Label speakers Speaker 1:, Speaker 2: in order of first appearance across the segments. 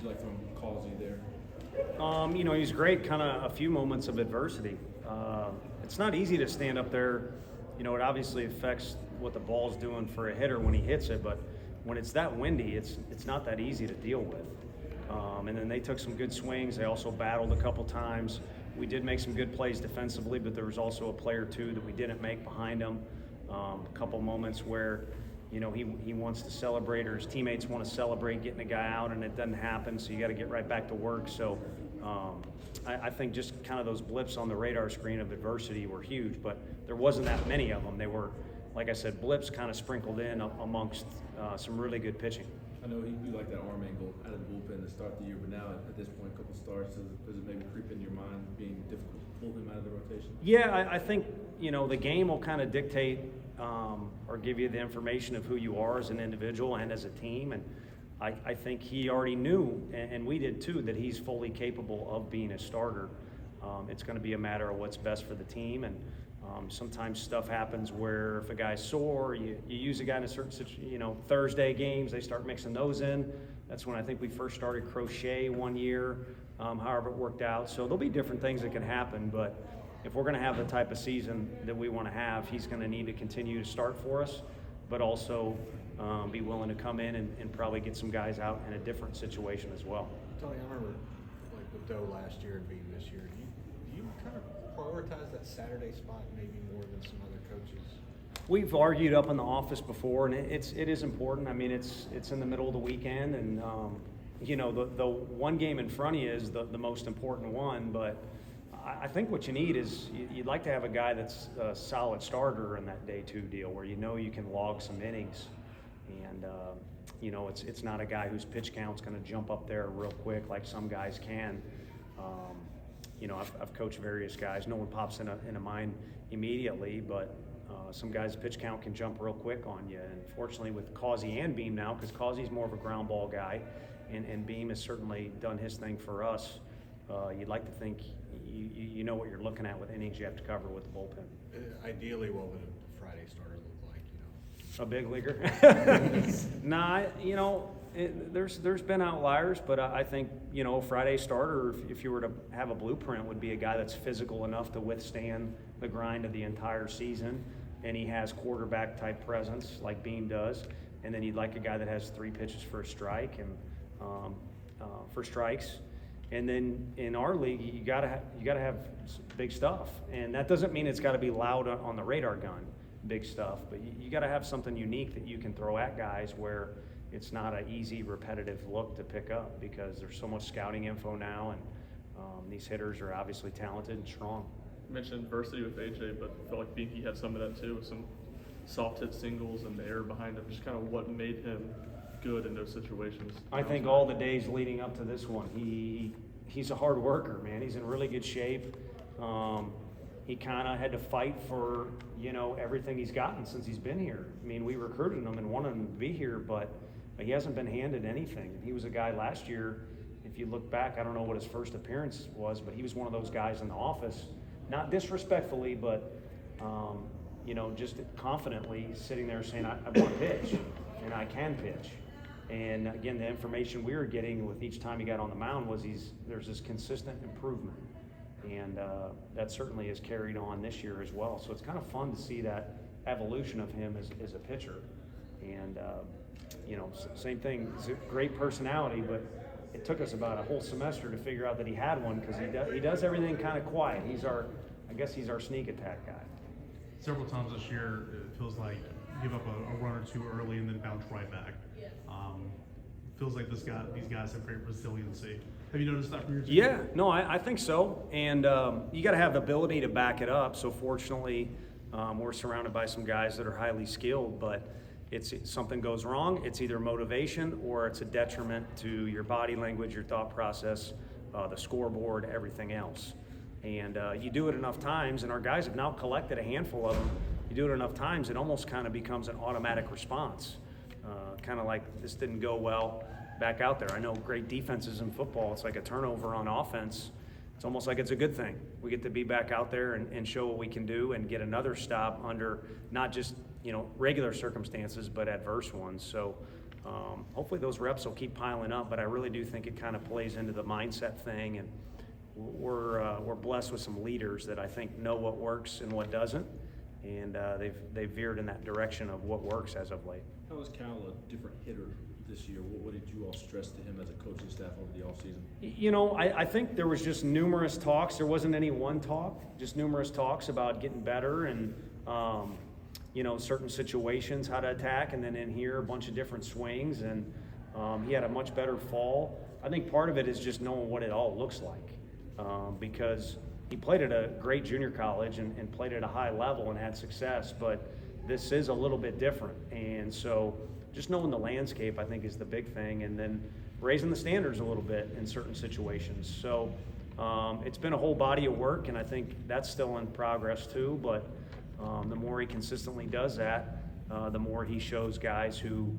Speaker 1: you like from Causey there?
Speaker 2: He's great, kind of a few moments of adversity. It's not easy to stand up there. It obviously affects what the ball's doing for a hitter when he hits it, but when it's that windy, it's not that easy to deal with. And then they took some good swings. They also battled a couple times. We did make some good plays defensively, but there was also a play or two that we didn't make behind him. A couple moments where, he wants to celebrate, or his teammates want to celebrate getting a guy out, and it doesn't happen, so you got to get right back to work. So I think just kind of those blips on the radar screen of adversity were huge, but there wasn't that many of them. They were, like I said, blips kind of sprinkled in amongst some really good pitching.
Speaker 1: I know you like that arm angle out of the bullpen to start the year, but now at this point, a couple starts, does it maybe creep in your mind being difficult to pull him out of the rotation?
Speaker 2: Yeah, I think, the game will kind of dictate or give you the information of who you are as an individual and as a team. And I think he already knew, and we did too, that he's fully capable of being a starter. It's going to be a matter of what's best for the team. And sometimes stuff happens where if a guy's sore, you use a guy in a certain situation, Thursday games, they start mixing those in. That's when I think we first started Crochet one year, however it worked out. So there'll be different things that can happen, but if we're going to have the type of season that we want to have, he's going to need to continue to start for us, but also be willing to come in and probably get some guys out in a different situation as well.
Speaker 3: Tony, I remember with Doe last year and Beam this year, do you kind of prioritize that Saturday spot maybe more than some other coaches?
Speaker 2: We've argued up in the office before, and it is important. I mean, it's in the middle of the weekend, and the one game in front of you is the most important one. But I think what you need is you'd like to have a guy that's a solid starter in that day two deal, where you can log some innings, and it's not a guy whose pitch count's going to jump up there real quick like some guys can. I've coached various guys. No one pops into mind immediately, but some guys' pitch count can jump real quick on you. And fortunately with Causey and Beam now, because Causey's more of a ground ball guy, and Beam has certainly done his thing for us, you'd like to think you know what you're looking at with innings you have to cover with the bullpen.
Speaker 3: Ideally, what would a Friday starter look like?
Speaker 2: A big leaguer? Nah, there's been outliers, but I think, Friday starter, if you were to have a blueprint, would be a guy that's physical enough to withstand the grind of the entire season, and he has quarterback type presence like Beam does. And then you'd like a guy that has 3 pitches for a strike and for strikes. And then in our league, you gotta have big stuff, and that doesn't mean it's got to be loud on the radar gun, big stuff. But you got to have something unique that you can throw at guys where it's not an easy, repetitive look to pick up, because there's so much scouting info now, and these hitters are obviously talented and strong.
Speaker 4: You mentioned adversity with AJ, but I feel like Binky had some of that too, with some soft hit singles and the air behind him. Just kind of what made him good in those situations.
Speaker 2: I think all the days leading up to this one, he's a hard worker, man. He's in really good shape. He kind of had to fight for, everything he's gotten since he's been here. I mean, we recruited him and wanted him to be here, but he hasn't been handed anything. He was a guy last year, if you look back, I don't know what his first appearance was, but he was one of those guys in the office, not disrespectfully, but, just confidently sitting there saying, I want to pitch, and I can pitch. And again, the information we were getting with each time he got on the mound was there's this consistent improvement. And that certainly is carried on this year as well. So it's kind of fun to see that evolution of him as a pitcher. And, same thing, he's a great personality, but it took us about a whole semester to figure out that he had one, because he does everything kind of quiet. He's our sneak attack guy.
Speaker 5: Several times this year, it feels like you give up a run or two early and then bounce right back. Feels like these guys have great resiliency. Have you noticed that from your team?
Speaker 2: Yeah, no, I think so. And you got to have the ability to back it up. So fortunately, we're surrounded by some guys that are highly skilled, but something goes wrong, it's either motivation or it's a detriment to your body language, your thought process, the scoreboard, everything else. And you do it enough times, and our guys have now collected a handful of them. You do it enough times, it almost kind of becomes an automatic response. Kind of like, this didn't go well, back out there. I know great defenses in football, it's like a turnover on offense. It's almost like it's a good thing. We get to be back out there and show what we can do and get another stop under not just regular circumstances, but adverse ones. So hopefully those reps will keep piling up, but I really do think it kind of plays into the mindset thing, and we're blessed with some leaders that I think know what works and what doesn't, and they've veered in that direction of what works as of late.
Speaker 1: How is Cal a different hitter this year? What did you all stress to him as a coaching staff over the offseason?
Speaker 2: You know, I think there was just numerous talks. There wasn't any one talk, just numerous talks about getting better and, you know, certain situations, how to attack, and then in here, a bunch of different swings, and he had a much better fall. I think part of it is just knowing what it all looks like, because he played at a great junior college and played at a high level and had success, but this is a little bit different. And so just knowing the landscape, I think, is the big thing, and then raising the standards a little bit in certain situations. So it's been a whole body of work, and I think that's still in progress too, but the more he consistently does that, the more he shows guys who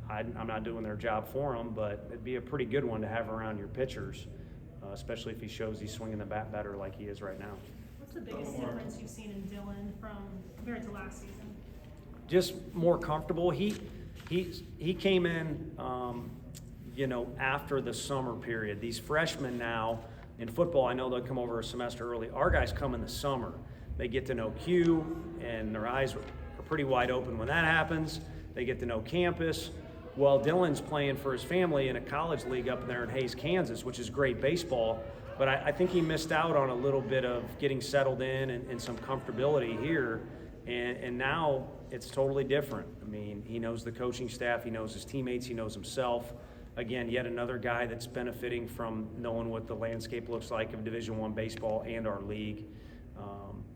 Speaker 2: I'm not doing their job for them, but it'd be a pretty good one to have around your pitchers, especially if he shows he's swinging the bat better like he is right now.
Speaker 6: What's the biggest difference you've seen in Dylan from compared to last season?
Speaker 2: Just more comfortable. He came in, you know, after the summer period. These freshmen now in football, I know they'll come over a semester early. Our guys come in the summer. They get to know Q, and their eyes are pretty wide open when that happens. They get to know campus. Well, Dylan's playing for his family in a college league up there in Hays, Kansas, which is great baseball. But I think he missed out on a little bit of getting settled in and some comfortability here. And now it's totally different. I mean, he knows the coaching staff, he knows his teammates, he knows himself. Again, yet another guy that's benefiting from knowing what the landscape looks like of Division I baseball and our league.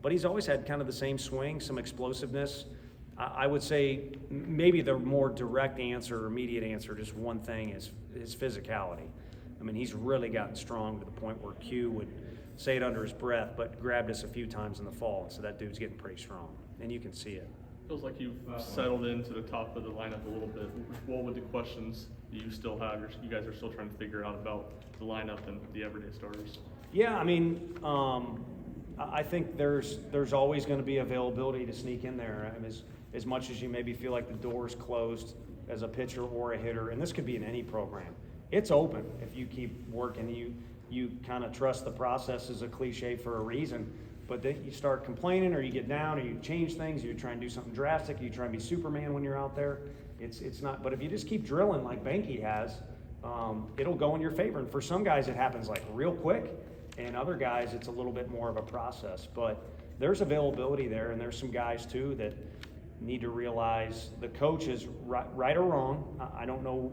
Speaker 2: But he's always had kind of the same swing, some explosiveness. I would say maybe the more direct answer or immediate answer, just one thing, is his physicality. I mean, he's really gotten strong to the point where Q would say it under his breath, but grabbed us a few times in the fall, and so that dude's getting pretty strong, and you can see it.
Speaker 4: Feels like you've settled into the top of the lineup a little bit. What would the questions that you still have, you guys are still trying to figure out about the lineup and the everyday starters?
Speaker 2: Yeah, I mean, I think there's always going to be availability to sneak in there. I mean, as much as you maybe feel like the door's closed as a pitcher or a hitter, and this could be in any program, it's open if you keep working. You kind of trust the process is a cliche for a reason, but then you start complaining or you get down or you change things, you try and do something drastic, you try and be Superman when you're out there. It's not, but if you just keep drilling like Banky has, it'll go in your favor. And for some guys it happens like real quick, and other guys it's a little bit more of a process. But there's availability there, and there's some guys too that need to realize the coach is right or wrong. I don't know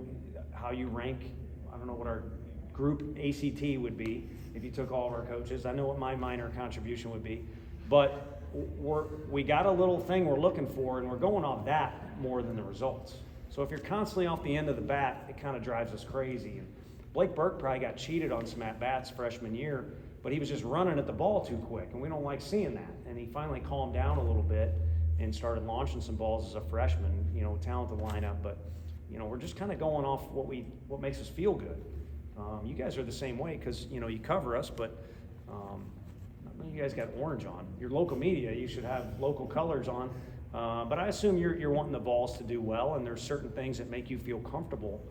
Speaker 2: how you rank. I don't know what our group ACT would be if you took all of our coaches. I know what my minor contribution would be, but we got a little thing we're looking for, and we're going off that more than the results. So if you're constantly off the end of the bat, it kind of drives us crazy. And Blake Burke probably got cheated on some at-bats freshman year, but he was just running at the ball too quick, and we don't like seeing that. And he finally calmed down a little bit and started launching some balls as a freshman, you know, talented lineup. But, you know, we're just kind of going off what makes us feel good. You guys are the same way because, you know, you cover us, but you guys got orange on. Your local media, you should have local colors on. But I assume you're wanting the Vols to do well, and there's certain things that make you feel comfortable,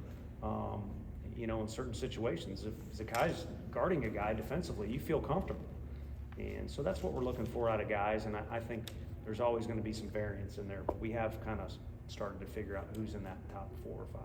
Speaker 2: you know, in certain situations. If the guy's guarding a guy defensively, you feel comfortable. And so that's what we're looking for out of guys, and I think there's always going to be some variance in there, but we have kind of started to figure out who's in that top 4 or 5.